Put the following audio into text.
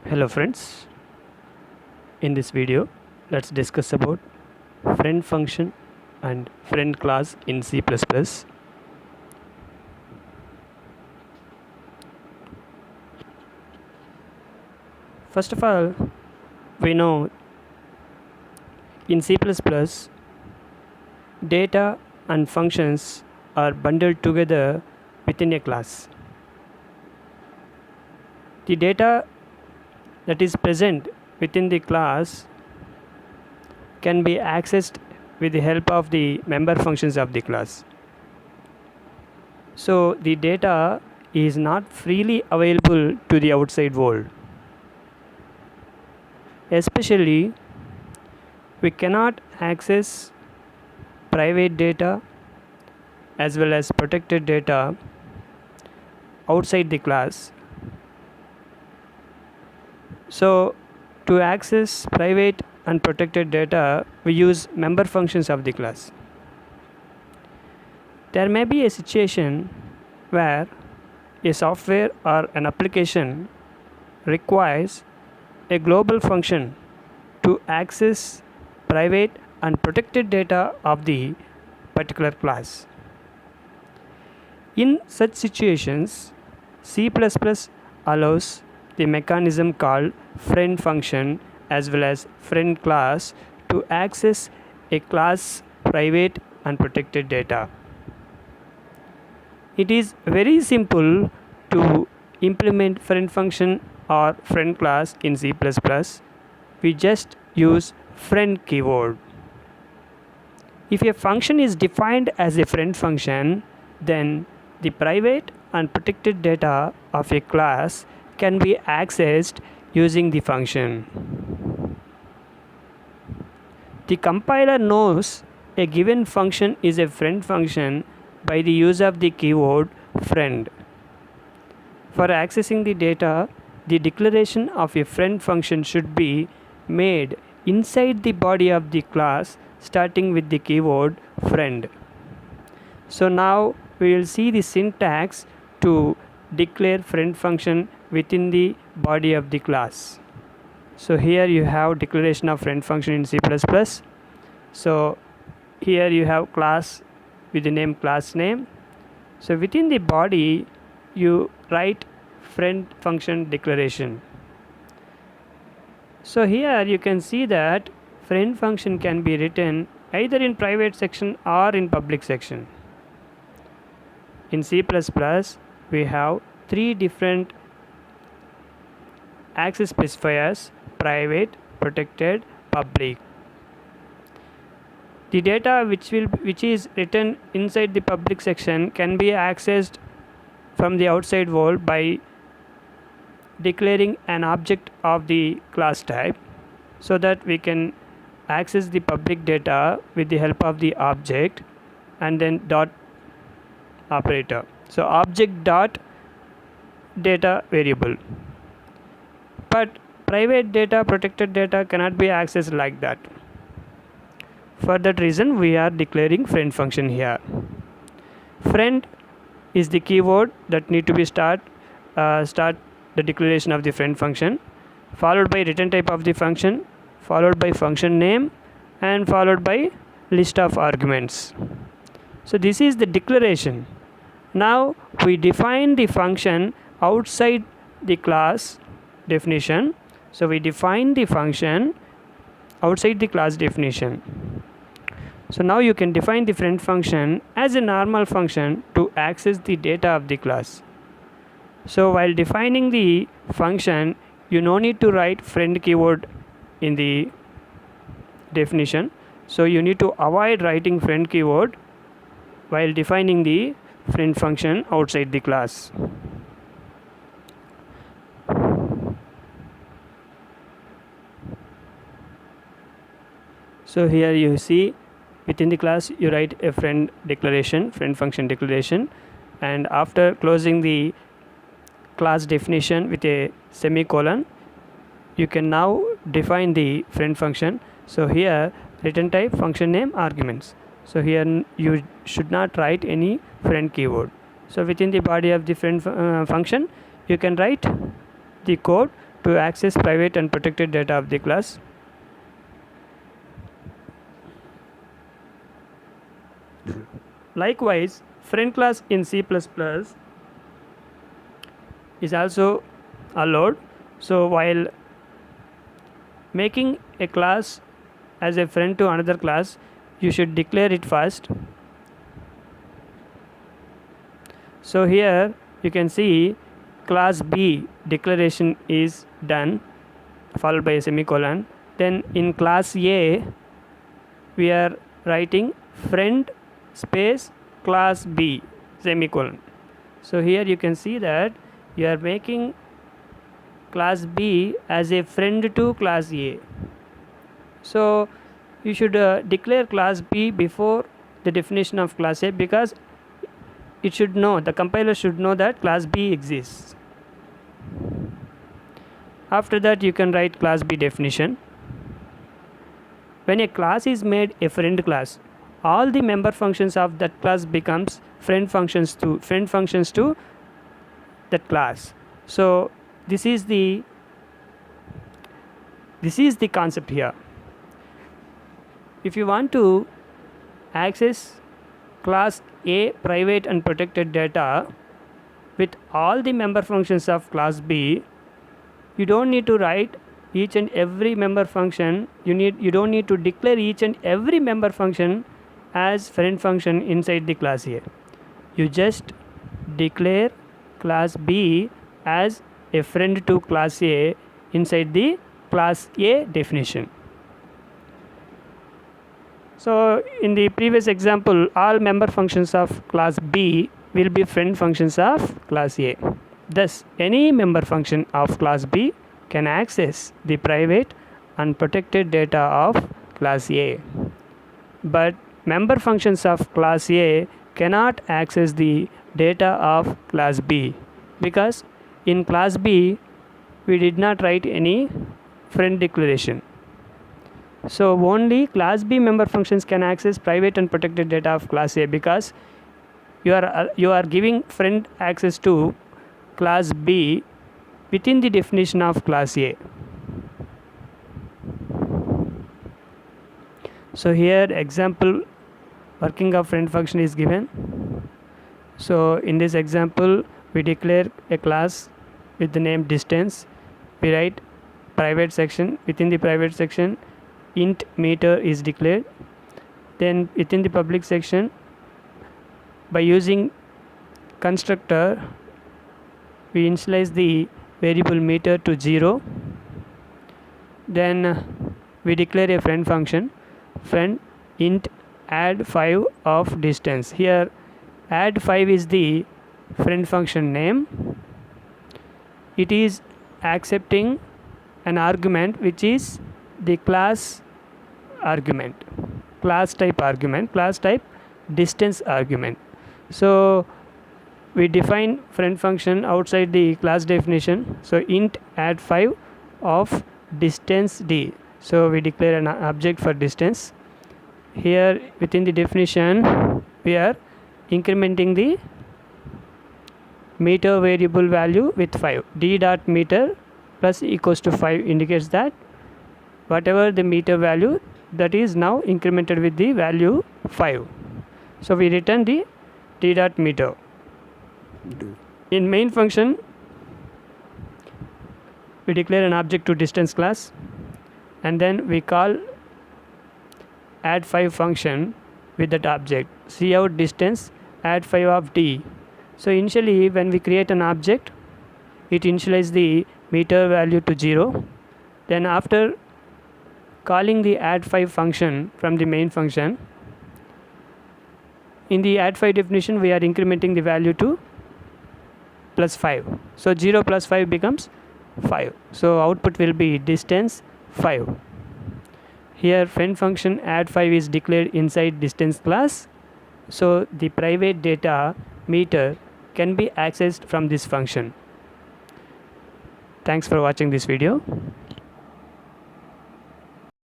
Hello friends, in this video let's discuss about friend function and friend class in C++. First of all, we know in C++ data and functions are bundled together within a class. The data that is present within the class can be accessed with the help of the member functions of the class. So the data is not freely available to the outside world. Especially, we cannot access private data as well as protected data outside the class. So to access private and protected data, we use member functions of the class. There may be a situation where a software or an application requires a global function to access private and protected data of the particular class. In such situations, C++ allows the mechanism called friend function as well as friend class to access a class private and protected data. It is very simple to implement friend function or friend class in C++. We just use friend keyword. If a function is defined as a friend function, then the private and protected data of a class can be accessed using the function. The compiler knows a given function is a friend function by the use of the keyword friend. For accessing the data, the declaration of a friend function should be made inside the body of the class starting with the keyword friend. So now we will see the syntax to declare friend function within the body of the class. So here you have declaration of friend function in C++. So here you have class with the name class name. So within the body you write friend function declaration. So here you can see that friend function can be written either in private section or in public section. In C++, we have three different access specifiers: private, protected, public. The data which is written inside the public section can be accessed from the outside world by declaring an object of the class type, so that we can access the public data with the help of the object and then dot operator. So object dot data variable. But private data, protected data cannot be accessed like that. For that reason, we are declaring friend function here. Friend is the keyword that need to be start the declaration of the friend function, followed by return type of the function, followed by function name, and followed by list of arguments. So this is the declaration. Now we define the function outside the class definition. So we define the function outside the class definition. So now you can define the friend function as a normal function to access the data of the class. So while defining the function, you no need to write friend keyword in the definition. So you need to avoid writing friend keyword while defining the friend function outside the class. So here you see within the class you write a friend declaration, friend function declaration, and after closing the class definition with a semicolon, you can now define the friend function. So here return type, function name, arguments. So here you should not write any friend keyword. So within the body of the friend function you can write the code to access private and protected data of the class. Likewise, friend class in C++ is also allowed. So while making a class as a friend to another class, you should declare it first. So here you can see class B declaration is done, followed by a semicolon. Then in class A we are writing friend space class B semicolon. So here you can see that you are making class B as a friend to class A. So you should declare class B before the definition of class A, because it should know, the compiler should know that class B exists. After that you can write class B definition. When a class is made a friend class, all the member functions of that class becomes friend functions to that class. So this is the concept here. If you want to access class A private and protected data with all the member functions of class B, you don't need to write each and every member function. You don't need to declare each and every member function as friend function inside the class A. You just declare class B as a friend to class A inside the class A definition. So in the previous example, all member functions of class B will be friend functions of class A. Thus, any member function of class B can access the private and protected data of class A. But member functions of class A cannot access the data of class B, because in class B we did not write any friend declaration. So only class B member functions can access private and protected data of class A, because you are giving friend access to class B within the definition of class A. So here example working of friend function is given. So in this example we declare a class with the name distance. We write private section. Within the private section int meter is declared. Then within the public section, by using constructor, we initialize the variable meter to 0. Then we declare a friend function, friend int add 5 of distance. Here add 5 is the friend function name. It is accepting an argument which is the class argument, class type distance argument. So we define friend function outside the class definition. So int add 5 of distance d. So we declare an object for distance. Here within the definition we are incrementing the meter variable value with 5. d dot meter plus equals to 5 indicates that whatever the meter value, that is now incremented with the value 5. So we return the d dot meter. In main function we declare an object to distance class, and then we call add 5 function with that object. Cout distance add 5 of d. So initially when we create an object, it initializes the meter value to 0. Then after calling the add 5 function from the main function, in the add 5 definition we are incrementing the value to plus 5. So 0 plus 5 becomes 5. So output will be distance 5. Here friend function add 5 is declared inside distance class. So the private data meter can be accessed from this function. Thanks for watching this video.